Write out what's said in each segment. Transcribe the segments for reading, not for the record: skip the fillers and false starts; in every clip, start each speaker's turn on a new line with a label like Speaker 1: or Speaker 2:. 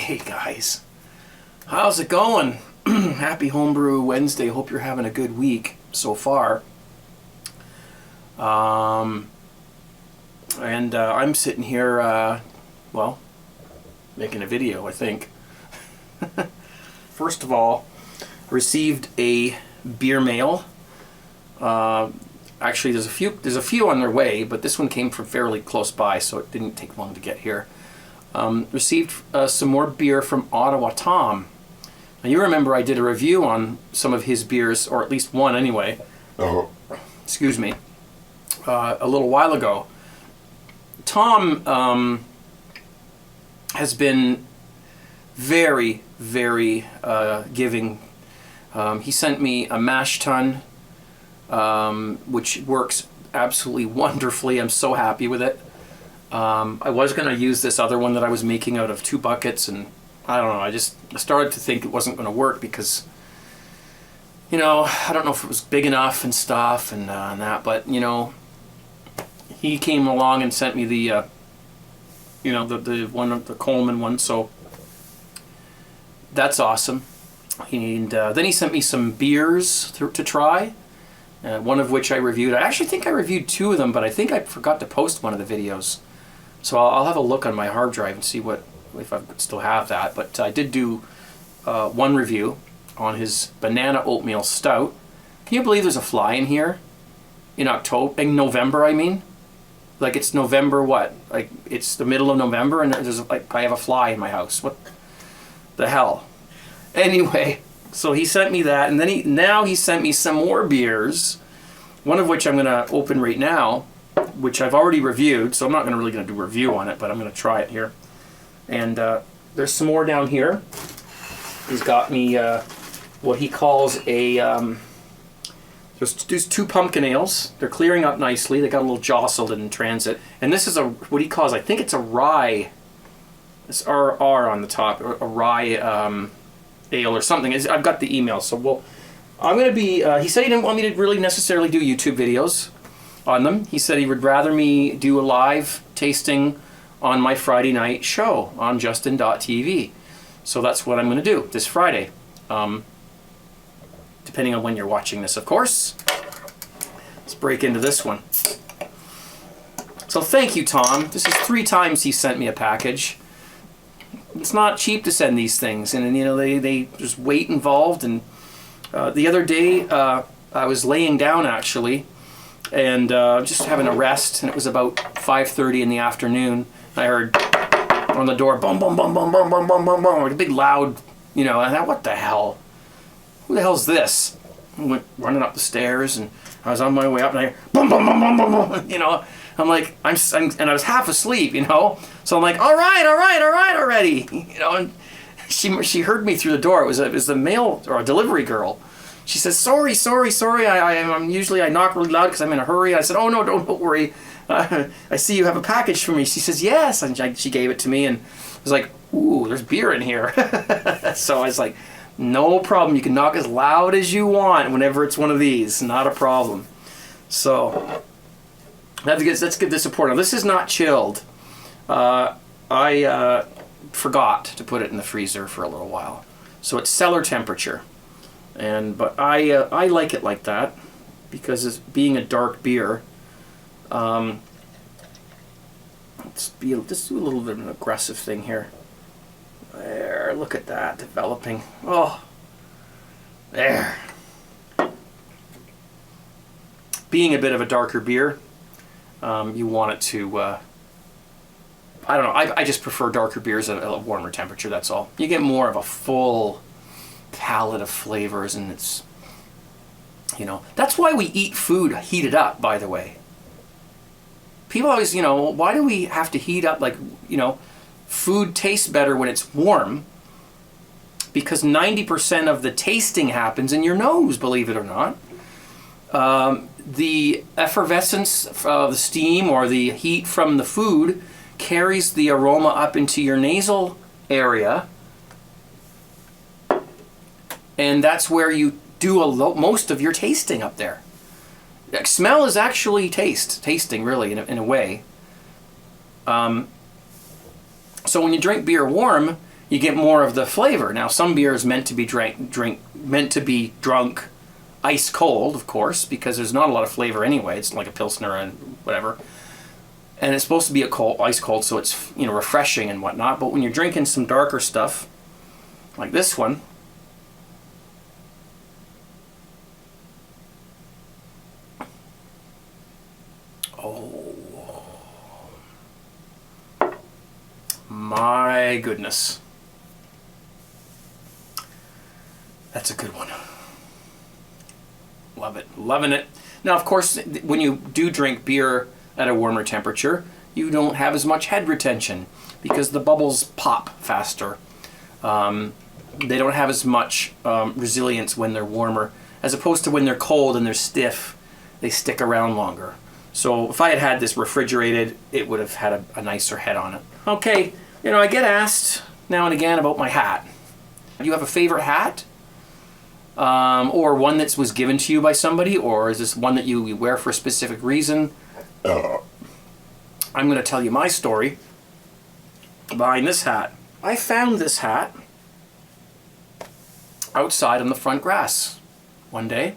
Speaker 1: Hey guys, how's it going? Happy Homebrew Wednesday. Hope you're having a good week so far. I'm sitting here, well, making a video, I think. First of all, received a beer mail. Actually, there's a few on their way, but this one came from fairly close by, so it didn't take long to get here. Received some more beer from Ottawa Tom. Now, you remember I did a review on some of his beers, or at least one anyway. Oh. Excuse me. A little while ago. Tom has been very, very giving. He sent me a mash tun, which works absolutely wonderfully. I'm so happy with it. I was going to use this other one that I was making out of 2 buckets, and I don't know, I started to think it wasn't going to work because, you know, I don't know if it was big enough and stuff and that, but, you know, he came along and sent me the, you know, the one, the Coleman one, so that's awesome. And then he sent me some beers to try, one of which I reviewed. I actually think I reviewed 2 of them, but I think I forgot to post one of the videos. So I'll have a look on my hard drive and see if I still have that. But I did do one review on his banana oatmeal stout. Can you believe there's a fly in here? In November, I mean. Like, it's November what? Like, it's the middle of November and there's like I have a fly in my house. What the hell? Anyway, so he sent me that, and then now he sent me some more beers, one of which I'm going to open right now, which I've already reviewed, so I'm not really going to do a review on it, but I'm going to try it here. And there's some more down here. He's got me what he calls a... there's 2 pumpkin ales. They're clearing up nicely. They got a little jostled in transit. And this is what he calls, I think it's a rye. It's RR on the top, a rye ale or something. I've got the email, so I'm going to be... he said he didn't want me to really necessarily do YouTube videos on them. He said he would rather me do a live tasting on my Friday night show on Justin.tv. So that's what I'm going to do this Friday. Depending on when you're watching this, of course. Let's break into this one. So thank you, Tom. This is 3 times he sent me a package. It's not cheap to send these things, and you know there's weight involved. And the other day I was laying down actually, and just having a rest, and it was about 5:30 in the afternoon. I heard on the door, boom, boom, boom, boom, boom, boom, boom, boom, boom, like a big loud, you know. And I thought, what the hell? Who the hell's this? I went running up the stairs, and I was on my way up, and I heard boom, boom, boom, boom, boom, boom. You know, I'm like, and I was half asleep, you know. So I'm like, all right, already, you know. And she heard me through the door. It was the mail or a delivery girl. She says, sorry. I'm usually I knock really loud because I'm in a hurry. I said, oh no, don't worry. I see you have a package for me. She says, yes, and she gave it to me, and I was like, ooh, there's beer in here. So I was like, no problem. You can knock as loud as you want whenever it's one of these. Not a problem. So let's give this a pour. Now, this is not chilled. I forgot to put it in the freezer for a little while, so it's cellar temperature. But I like it like that because it's being a dark beer. Let's do a little bit of an aggressive thing here. There, look at that developing. Oh, there. Being a bit of a darker beer, you want it to. I don't know. I just prefer darker beers at a warmer temperature. That's all. You get more of a full palette of flavors, and it's, you know, that's why we eat food heated up. By the way, people always, you know, why do we have to heat up? Like, you know, food tastes better when it's warm because 90% of the tasting happens in your nose. Believe it or not. The effervescence of the steam or the heat from the food carries the aroma up into your nasal area, and that's where you do most of your tasting up there. Smell is actually tasting really in a way. So when you drink beer warm, you get more of the flavor. Now, some beer is meant to be drunk ice cold, of course, because there's not a lot of flavor anyway. It's like a Pilsner and whatever. And it's supposed to be ice cold, so it's, you know, refreshing and whatnot. But when you're drinking some darker stuff, like this one, oh my goodness, that's a good one. Love it, loving it. Now, of course, when you do drink beer at a warmer temperature, you don't have as much head retention because the bubbles pop faster. They don't have as much resilience when they're warmer, as opposed to when they're cold and they're stiff, they stick around longer. So if I had had this refrigerated, it would have had a nicer head on it. Okay, you know, I get asked now and again about my hat. Do you have a favorite hat? Or one that was given to you by somebody, or is this one that you wear for a specific reason? I'm going to tell you my story behind this hat. I found this hat outside on the front grass one day.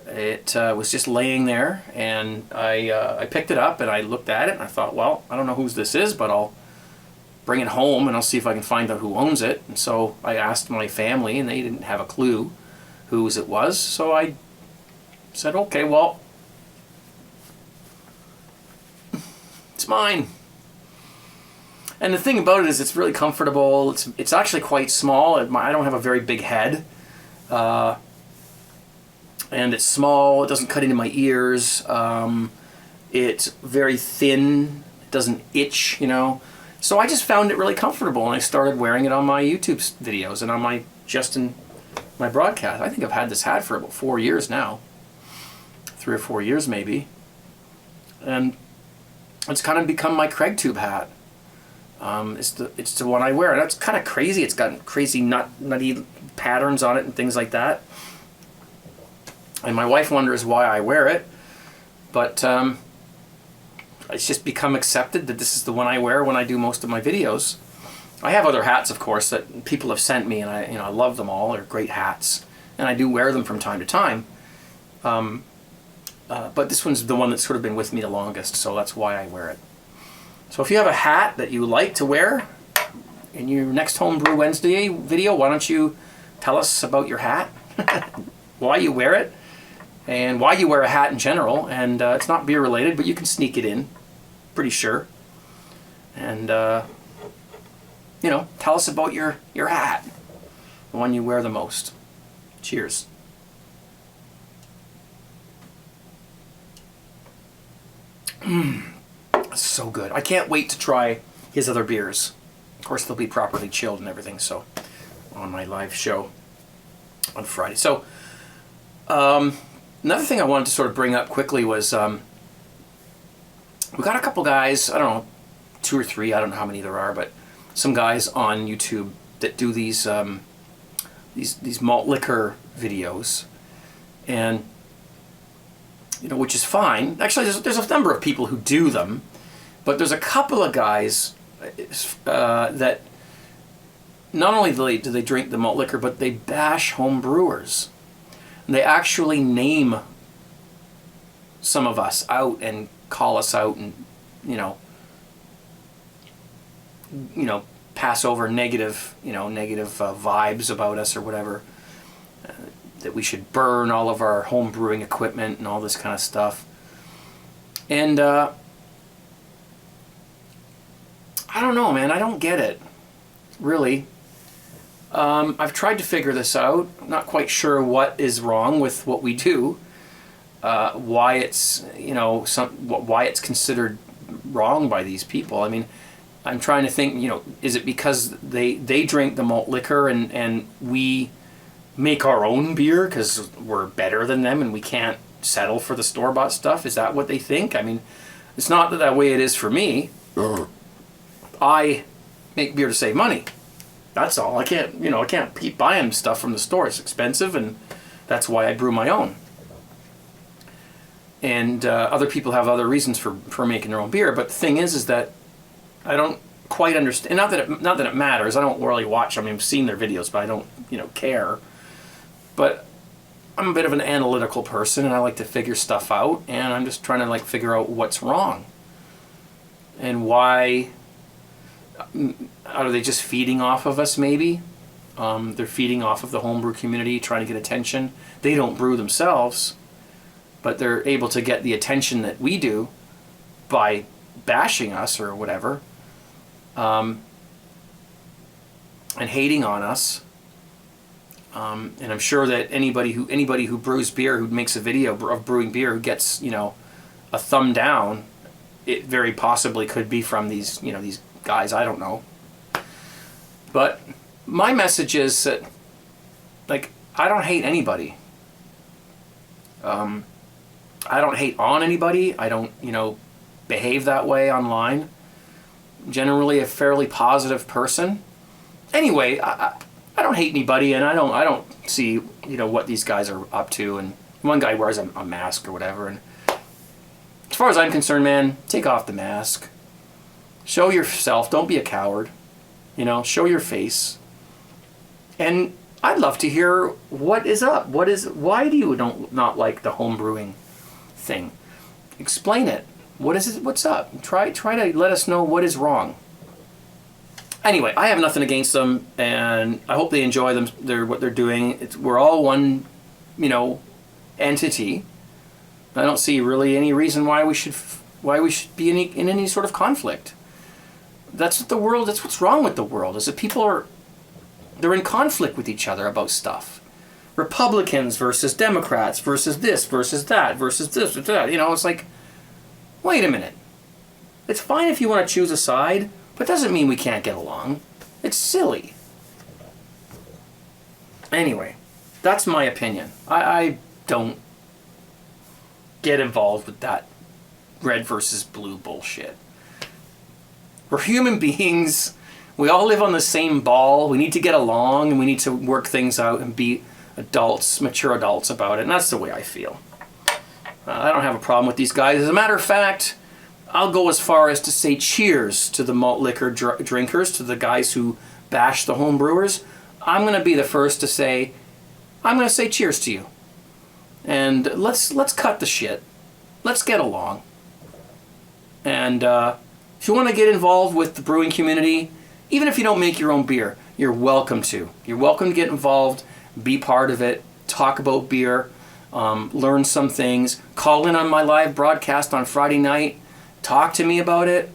Speaker 1: It was just laying there, and I picked it up and I looked at it and I thought, well, I don't know whose this is, but I'll bring it home and I'll see if I can find out who owns it. And so I asked my family, and they didn't have a clue whose it was. So I said, okay, well, it's mine. And the thing about it is it's really comfortable. It's actually quite small. I don't have a very big head. And it's small. It doesn't cut into my ears. It's very thin. It doesn't itch, you know. So I just found it really comfortable, and I started wearing it on my YouTube videos and on my broadcast. I think I've had this hat for about 4 years now. 3 or 4 years maybe. And it's kind of become my CraigTube hat. It's the one I wear, and it's kind of crazy. It's got crazy nutty patterns on it and things like that. And my wife wonders why I wear it, but it's just become accepted that this is the one I wear when I do most of my videos. I have other hats, of course, that people have sent me, and I love them all. They're great hats, and I do wear them from time to time. But this one's the one that's sort of been with me the longest, so that's why I wear it. So if you have a hat that you like to wear in your next Homebrew Wednesday video, why don't you tell us about your hat, why you wear it, and why you wear a hat in general. And it's not beer related, but you can sneak it in, pretty sure. And you know, tell us about your hat, the one you wear the most. Cheers. So good. I can't wait to try his other beers. Of course, they'll be properly chilled and everything, so on my live show on Friday. So another thing I wanted to sort of bring up quickly was we got a couple guys, I don't know, 2 or 3, I don't know how many there are, but some guys on YouTube that do these malt liquor videos, and you know, which is fine. Actually, there's a number of people who do them, but there's a couple of guys that not only do they drink the malt liquor, but they bash home brewers. And they actually name some of us out and call us out, and you know, pass over negative vibes about us or whatever. That we should burn all of our home brewing equipment and all this kind of stuff. And I don't know, man. I don't get it, really. I've tried to figure this out. I'm not quite sure what is wrong with what we do. Why it's why it's considered wrong by these people. I mean, I'm trying to think. Is it because they drink the malt liquor and we make our own beer because we're better than them and we can't settle for the store-bought stuff? Is that what they think? I mean, it's not that way it is for me. I make beer to save money. That's all. I can't keep buying stuff from the store. It's expensive, and that's why I brew my own. And other people have other reasons for making their own beer. But the thing is that I don't quite understand. Not that it matters. I don't really watch. I mean, I've seen their videos, but I don't, care. But I'm a bit of an analytical person, and I like to figure stuff out. And I'm just trying to figure out what's wrong, and why. Are they just feeding off of us? Maybe they're feeding off of the homebrew community, trying to get attention. They don't brew themselves, but they're able to get the attention that we do by bashing us or whatever, and hating on us. And I'm sure that anybody who brews beer, who makes a video of brewing beer, who gets a thumb down, it very possibly could be from these these guys. I don't know. But my message is that I don't hate anybody. I don't hate on anybody. I don't behave that way online. Generally a fairly positive person. Anyway, I don't hate anybody, and I don't see what these guys are up to. And one guy wears a mask or whatever. And as far as I'm concerned, man, take off the mask. Show yourself. Don't be a coward. Show your face. And I'd love to hear what is up. Why do you not like the home brewing thing? Explain it. What is it? What's up? Try to let us know what is wrong. Anyway, I have nothing against them, and I hope they enjoy what they're doing. We're all one, entity. I don't see really any reason why we should be in any sort of conflict. That's what's wrong with the world, is that people they're in conflict with each other about stuff. Republicans versus Democrats versus this versus that versus this or that. It's like, wait a minute. It's fine if you want to choose a side, but it doesn't mean we can't get along. It's silly. Anyway, that's my opinion. I don't get involved with that red versus blue bullshit. We're human beings. We all live on the same ball. We need to get along, and we need to work things out and be adults, mature adults about it. And that's the way I feel. I don't have a problem with these guys. As a matter of fact, I'll go as far as to say cheers to the malt liquor drinkers, to the guys who bash the home brewers. I'm going to be the first to say, cheers to you. And let's cut the shit. Let's get along. And if you want to get involved with the brewing community, even if you don't make your own beer, you're welcome to. You're welcome to get involved, be part of it, talk about beer, learn some things, call in on my live broadcast on Friday night, talk to me about it.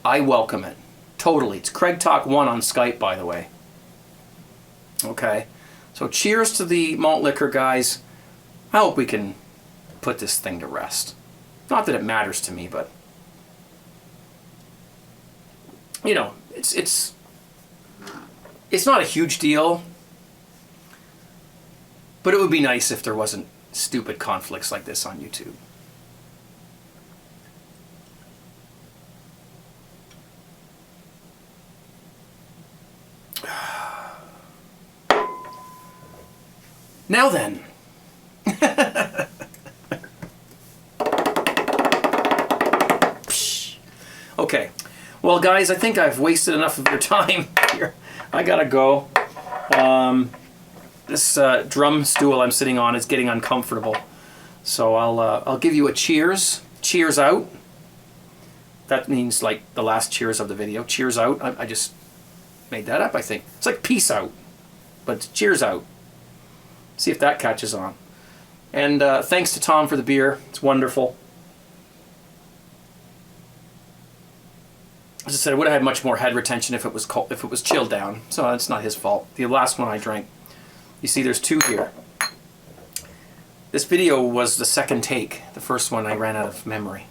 Speaker 1: I welcome it. Totally. It's Craig Talk 1 on Skype, by the way. Okay. So cheers to the malt liquor guys. I hope we can put this thing to rest. Not that it matters to me, but it's not a huge deal. But it would be nice if there wasn't stupid conflicts like this on YouTube. Now then. Okay. Well, guys, I think I've wasted enough of your time here. I gotta go. This drum stool I'm sitting on is getting uncomfortable. So I'll give you a cheers. Cheers out. That means like the last cheers of the video. Cheers out. I just made that up, I think. It's like peace out. But it's cheers out. See if that catches on. And thanks to Tom for the beer. It's wonderful. As I said, I would have had much more head retention if it was cold, if it was chilled down. So that's not his fault. The last one I drank. You see, there's two here. This video was the second take. The first one I ran out of memory.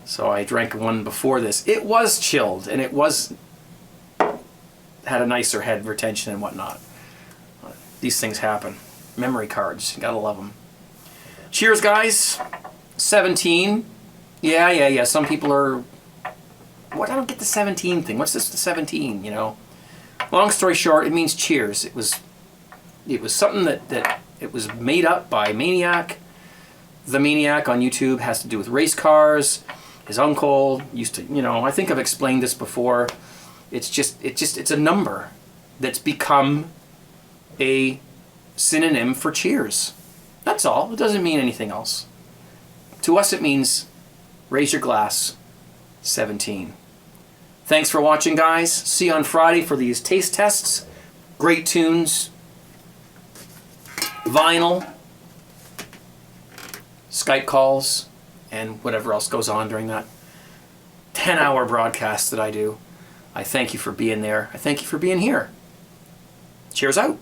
Speaker 1: So I drank one before this. It was chilled, and it had a nicer head retention and whatnot. These things happen. Memory cards. You gotta love them. Cheers, guys. 17. Yeah. Some people are... What? I don't get the 17 thing. What's this, the 17, Long story short, it means cheers. It was something that it was made up by Maniac. The Maniac on YouTube has to do with race cars. His uncle used to, I think I've explained this before. It's a number that's become a synonym for cheers. That's all. It doesn't mean anything else. To us, it means raise your glass, 17. Thanks for watching, guys. See you on Friday for these taste tests. Great tunes, vinyl, Skype calls, and whatever else goes on during that 10-hour broadcast that I do. I thank you for being there. I thank you for being here. Cheers out.